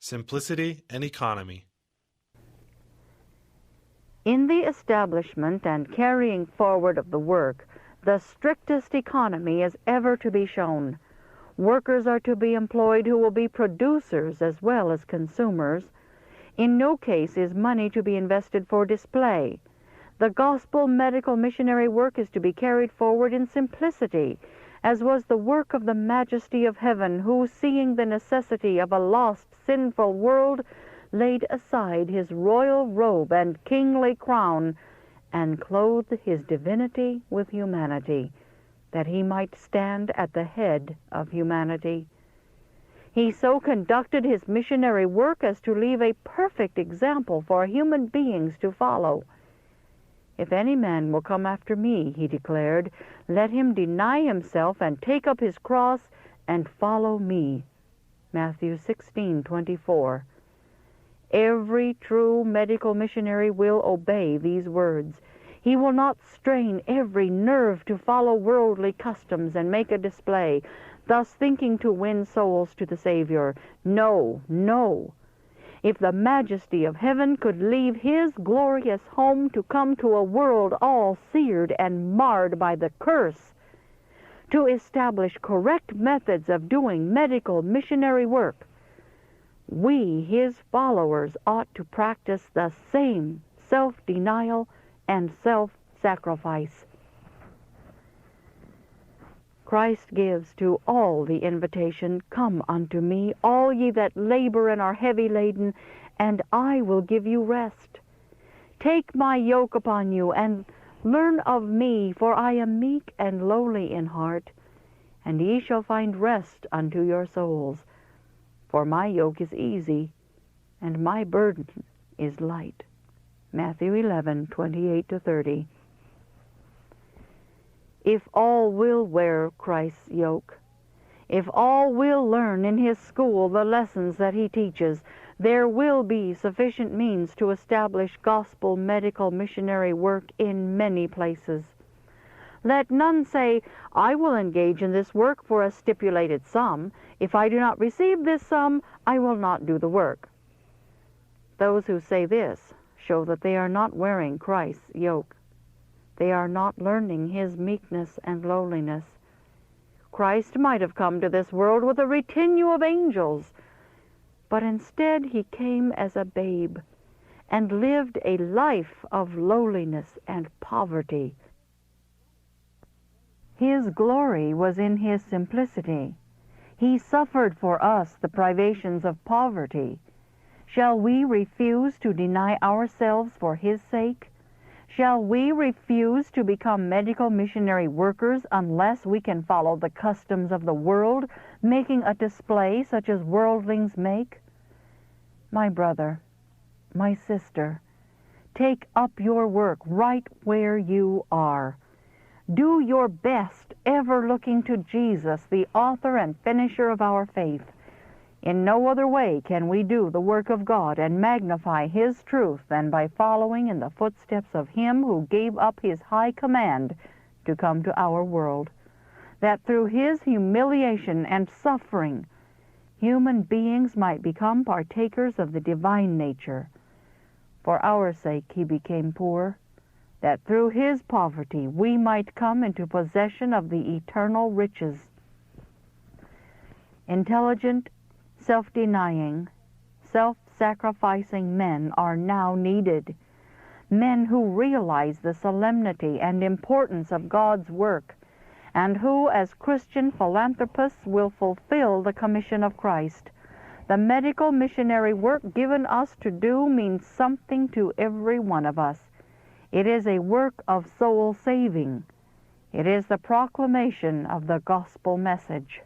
simplicity and economy. In the establishment and carrying forward of the work, the strictest economy is ever to be shown. Workers are to be employed who will be producers as well as consumers. In no case is money to be invested for display. The gospel medical missionary work is to be carried forward in simplicity, as was the work of the Majesty of Heaven, who, seeing the necessity of a lost, sinful world, laid aside his royal robe and kingly crown, and clothed his divinity with humanity, that he might stand at the head of humanity. He so conducted his missionary work as to leave a perfect example for human beings to follow. "If any man will come after me," he declared, "let him deny himself and take up his cross and follow me." Matthew 16:24. Every true medical missionary will obey these words. He will not strain every nerve to follow worldly customs and make a display, thus thinking to win souls to the Savior. No, no. If the Majesty of Heaven could leave his glorious home to come to a world all seared and marred by the curse, to establish correct methods of doing medical missionary work, we, his followers, ought to practice the same self-denial and self-sacrifice. Christ gives to all the invitation, "Come unto me, all ye that labor and are heavy laden, and I will give you rest. Take my yoke upon you, and learn of me, for I am meek and lowly in heart, and ye shall find rest unto your souls. For my yoke is easy, and my burden is light." Matthew 11:28-30. If all will wear Christ's yoke, if all will learn in his school the lessons that he teaches, there will be sufficient means to establish gospel medical missionary work in many places. Let none say, "I will engage in this work for a stipulated sum. If I do not receive this sum, I will not do the work." Those who say this show that they are not wearing Christ's yoke. They are not learning his meekness and lowliness. Christ might have come to this world with a retinue of angels, but instead he came as a babe and lived a life of lowliness and poverty. His glory was in his simplicity. He suffered for us the privations of poverty. Shall we refuse to deny ourselves for his sake? Shall we refuse to become medical missionary workers unless we can follow the customs of the world, making a display such as worldlings make? My brother, my sister, take up your work right where you are. Do your best, ever looking to Jesus, the author and finisher of our faith. In no other way can we do the work of God and magnify his truth than by following in the footsteps of him who gave up his high command to come to our world, that through his humiliation and suffering human beings might become partakers of the divine nature. For our sake he became poor, that through his poverty we might come into possession of the eternal riches. Intelligent, self-denying, self-sacrificing men are now needed. Men who realize the solemnity and importance of God's work, and who, as Christian philanthropists, will fulfill the commission of Christ. The medical missionary work given us to do means something to every one of us. It is a work of soul saving. It is the proclamation of the gospel message.